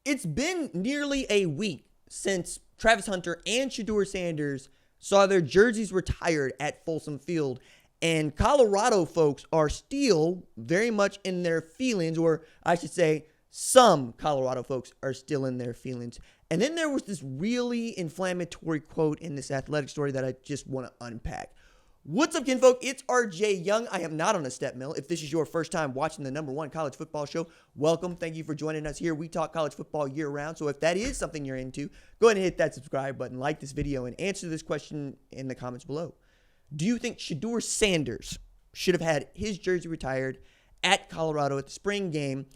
It's been nearly a week since Travis Hunter and Shedeur Sanders saw their jerseys retired at Folsom Field. And Colorado folks are still very much in their feelings, or I should say, some Colorado folks are still in their feelings. And then there was this really inflammatory quote in this athletic story that I just want to unpack. What's up, kinfolk? It's RJ Young. I am not on a step mill. If this is your first time watching the #1 college football show, welcome. Thank you for joining us here. We talk college football year round. So if that is something you're into, go ahead and hit that subscribe button, like this video, and answer this question in the comments below. Do you think Shedeur Sanders should have had his jersey retired at Colorado at the spring game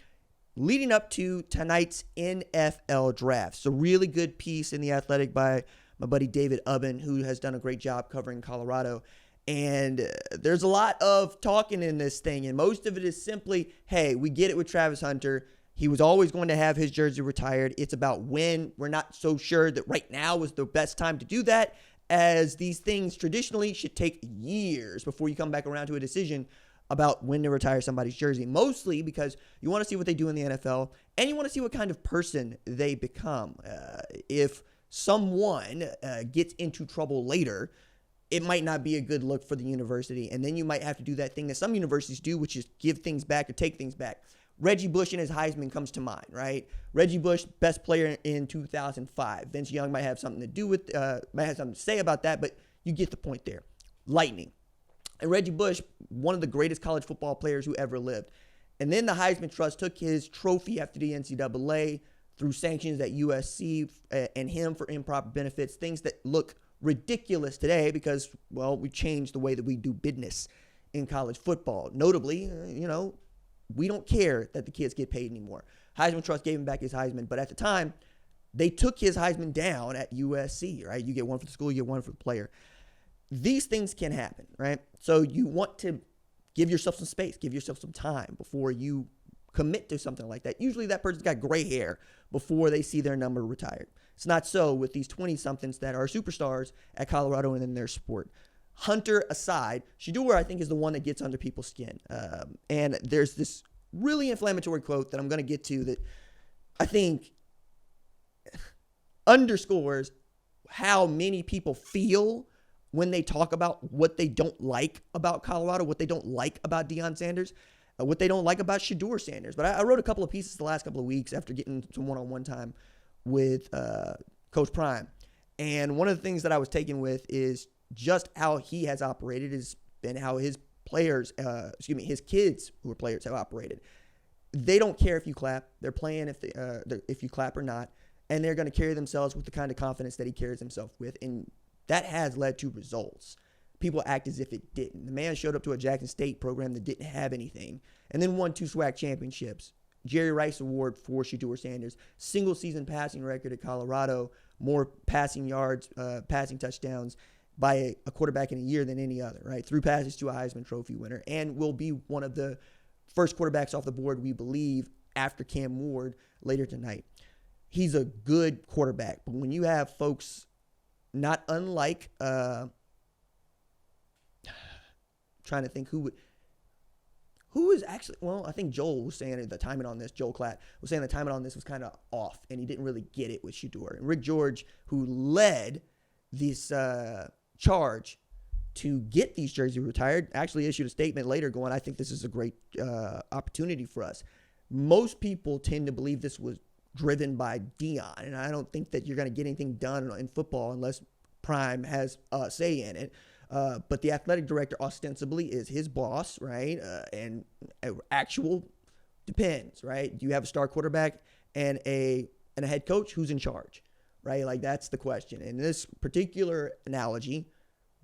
leading up to tonight's NFL draft? It's a really good piece in The Athletic by my buddy David Ubben, who has done a great job covering Colorado. And there's a lot of talking in this thing, and most of it is simply, hey, we get it with Travis Hunter. He was always going to have his jersey retired. It's about when. We're not so sure that right now is the best time to do that, as these things traditionally should take years before you come back around to a decision about when to retire somebody's jersey, mostly because you want to see what they do in the NFL, and you want to see what kind of person they become. If someone gets into trouble later, it might not be a good look for the university. And then you might have to do that thing that some universities do, which is give things back or take things back. Reggie Bush and his Heisman comes to mind, right? Reggie Bush, best player in 2005. Vince Young might have something to do with, might have something to say about that, but you get the point there. Lightning. And Reggie Bush, one of the greatest college football players who ever lived. And then the Heisman Trust took his trophy after the NCAA through sanctions at USC and him for improper benefits, things that look ridiculous today because, well, we changed the way that we do business in college football. Notably, we don't care that the kids get paid anymore. Heisman Trust gave him back his Heisman, but at the time, they took his Heisman down at USC, right? You get one for the school, you get one for the player. These things can happen, right? So you want to give yourself some space, give yourself some time before you commit to something like that. Usually that person's got gray hair before they see their number retired. It's not so with these 20-somethings that are superstars at Colorado and in their sport. Hunter aside, Shedeur, I think, is the one that gets under people's skin. And there's this really inflammatory quote that I'm going to get to that I think underscores how many people feel when they talk about what they don't like about Colorado, what they don't like about Deion Sanders, what they don't like about Shedeur Sanders. But I wrote a couple of pieces the last couple of weeks after getting some one-on-one time with Coach Prime. And one of the things that I was taken with is just how he has operated has been how his players, his kids who are players have operated. They don't care if you clap. They're playing if you clap or not. And they're going to carry themselves with the kind of confidence that he carries himself with. And that has led to results. People act as if it didn't. The man showed up to a Jackson State program that didn't have anything and then won 2 SWAC championships. Jerry Rice Award for Shedeur Sanders. Single season passing record at Colorado. More passing yards, passing touchdowns by a quarterback in a year than any other, right? 3 passes to a Heisman Trophy winner, and will be one of the first quarterbacks off the board, we believe, after Cam Ward later tonight. He's a good quarterback, but when you have folks not unlike, trying to think who is actually, well, I think Joel was saying the timing on this, Joel Klatt was saying the timing on this was kind of off, and he didn't really get it with Shedeur. And Rick George, who led this charge to get these jerseys retired, actually issued a statement later going, I think this is a great opportunity for us. Most people tend to believe this was driven by Deion, and I don't think that you're going to get anything done in football unless Prime has a say in it. But the athletic director ostensibly is his boss, right? And actual depends, right? Do you have a star quarterback and a head coach? Who's in charge, right? Like, that's the question. In this particular analogy,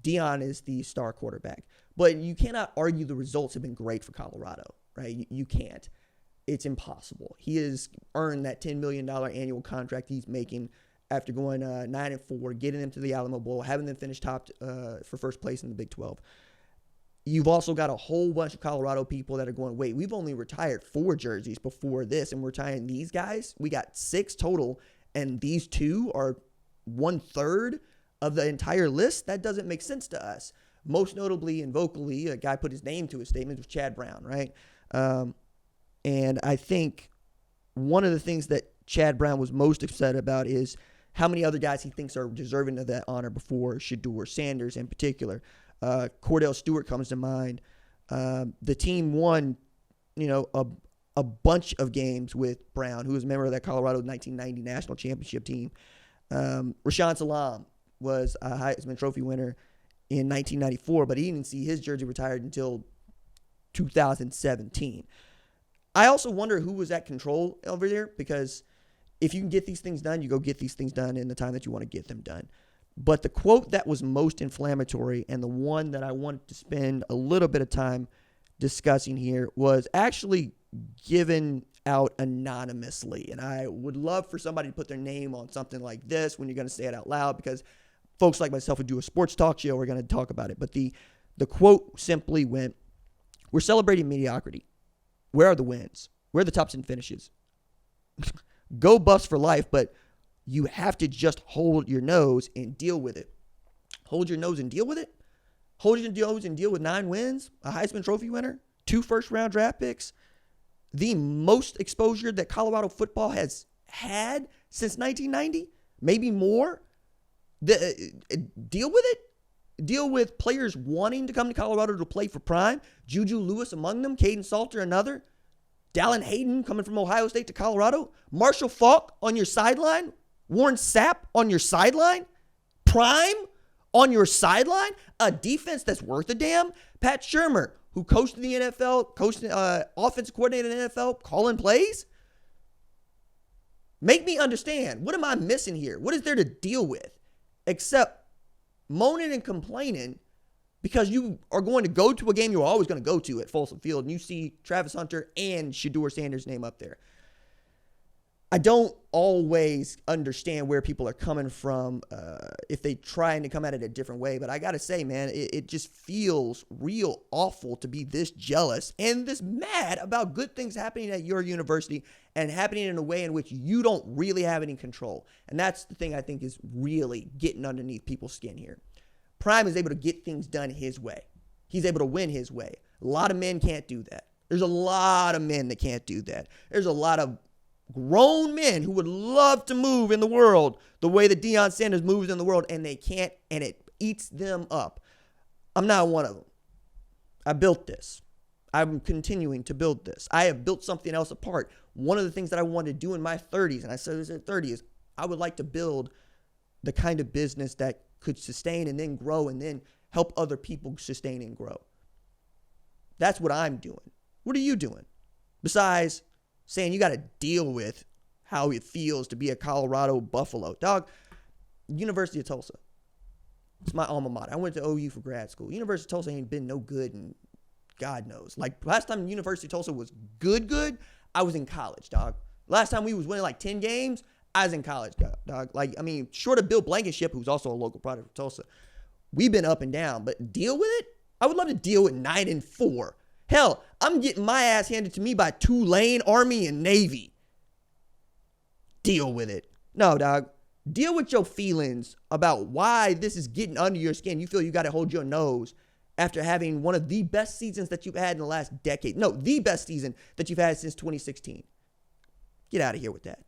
Deion is the star quarterback. But you cannot argue the results have been great for Colorado, right? You can't. It's impossible. He has earned that $10 million annual contract he's making after going 9-4, getting them to the Alamo Bowl, having them finish top for first place in the Big 12. You've also got a whole bunch of Colorado people that are going, wait, we've only retired 4 jerseys before this, and we're retiring these guys? We got 6 total, and these 2 are 1/3 of the entire list? That doesn't make sense to us. Most notably and vocally, a guy put his name to his statement, was Chad Brown, right? And I think one of the things that Chad Brown was most upset about is how many other guys he thinks are deserving of that honor before Shedeur Sanders in particular. Cordell Stewart comes to mind. The team won, a bunch of games with Brown, who was a member of that Colorado 1990 national championship team. Rashaan Salam was a Heisman Trophy winner in 1994, but he didn't see his jersey retired until 2017. I also wonder who was at control over there, because if you can get these things done, you go get these things done in the time that you want to get them done. But the quote that was most inflammatory, and the one that I wanted to spend a little bit of time discussing here, was actually given out anonymously. And I would love for somebody to put their name on something like this when you're going to say it out loud, because folks like myself who do a sports talk show are going to talk about it. But the quote simply went, "We're celebrating mediocrity. Where are the wins? Where are the top 10 finishes? Go bust for life, but you have to just hold your nose and deal with it." Hold your nose and deal with it? Hold your nose and deal with 9 wins, a Heisman Trophy winner, 2 first-round draft picks, the most exposure that Colorado football has had since 1990, maybe more. Deal with it? Deal with players wanting to come to Colorado to play for Prime. Juju Lewis among them, Caden Salter another. Dallin Hayden coming from Ohio State to Colorado. Marshall Faulk on your sideline. Warren Sapp on your sideline. Prime on your sideline. A defense that's worth a damn. Pat Shurmur, who coached in the NFL, coached offensive coordinator in the NFL, calling plays. Make me understand. What am I missing here? What is there to deal with? Except moaning and complaining because you are going to go to a game you're always going to go to at Folsom Field, and you see Travis Hunter and Shedeur Sanders' name up there. I don't always understand where people are coming from if they trying to come at it a different way. But I got to say, man, it just feels real awful to be this jealous and this mad about good things happening at your university and happening in a way in which you don't really have any control. And that's the thing I think is really getting underneath people's skin here. Prime is able to get things done his way. He's able to win his way. A lot of men can't do that. There's a lot of men that can't do that. There's a lot of grown men who would love to move in the world the way that Deion Sanders moves in the world, and they can't, and it eats them up. I'm not one of them. I built this. I'm continuing to build this. I have built something else apart. One of the things that I wanted to do in my 30s, and I said this at 30, is I would like to build the kind of business that could sustain and then grow and then help other people sustain and grow. That's what I'm doing. What are you doing? Besides saying you got to deal with how it feels to be a Colorado Buffalo. Dog, University of Tulsa. It's my alma mater. I went to OU for grad school. University of Tulsa ain't been no good, and God knows. Like, last time University of Tulsa was good, I was in college, dog. Last time we was winning like 10 games, I was in college, dog. Like, I mean, short of Bill Blankenship, who's also a local product of Tulsa, we've been up and down. But deal with it? I would love to deal with 9-4. Hell, I'm getting my ass handed to me by Tulane, Army, and Navy. Deal with it. No, dog. Deal with your feelings about why this is getting under your skin. You feel you got to hold your nose after having one of the best seasons that you've had in the last decade. No, the best season that you've had since 2016. Get out of here with that.